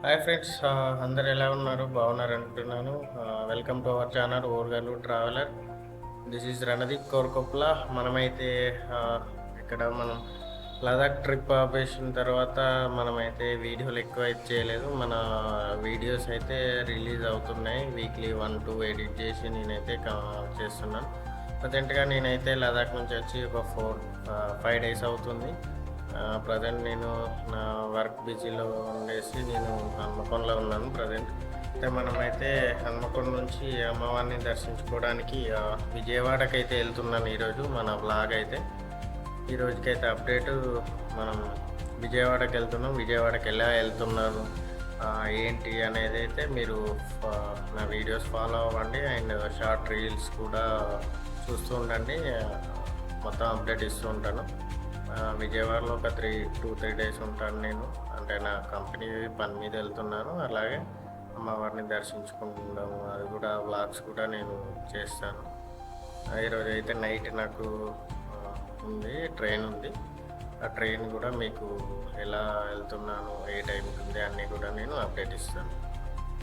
Hi friends, అందరు ఎలా ఉన్నారు? బాగున్నారు అనుకుంటున్నాను. వెల్కమ్ టు అవర్ ఛానల్ ఓర్గలు ట్రావెలర్. దిస్ ఈజ్ రణదీప్ కోర్కొప్ల. మనమైతే ఇక్కడ మనం లదాఖ్ ట్రిప్ ఆపేసిన తర్వాత మనమైతే వీడియోలు ఎక్కువ అయితే చేయలేదు. మన వీడియోస్ అయితే రిలీజ్ అవుతున్నాయి. వీక్లీ 1-2 ఎడిట్ చేసి నేనైతే చేస్తున్నాను. ప్రజెంట్గా నేనైతే లదాఖ్ నుంచి వచ్చి ఒక 4-5 డేస్ అవుతుంది. ప్రజెంట్ నేను నా వర్క్ బిజీలో ఉండేసి నేను హన్మకొండలో ఉన్నాను ప్రజెంట్. అయితే మనమైతే హన్మకొండ నుంచి అమ్మవారిని దర్శించుకోవడానికి విజయవాడకి అయితే వెళ్తున్నాను ఈరోజు. మన బ్లాగ్ అయితే ఈరోజుకైతే అప్డేటు, మనం విజయవాడకి వెళ్తున్నాం. విజయవాడకి ఎలా వెళ్తున్నాను ఏంటి అనేది అయితే మీరు నా వీడియోస్ ఫాలో అవ్వండి. అండ్ షార్ట్ రీల్స్ కూడా చూస్తూ ఉండండి. మొత్తం అప్డేట్ ఇస్తూ ఉంటాను. విజయవాడలో ఒక 3 డేస్ ఉంటాను నేను. అంటే నా కంపెనీ పని మీద వెళ్తున్నాను. అలాగే అమ్మవారిని దర్శించుకుంటాము. అది కూడా వ్లాగ్స్ కూడా నేను చేస్తాను. ఈరోజు అయితే నైట్ నాకు ట్రైన్ ఉంది. ఆ ట్రైన్ కూడా మీకు ఎలా వెళ్తున్నాను, ఏ టైంకి ఉంది అన్నీ కూడా నేను అప్డేట్ ఇస్తాను.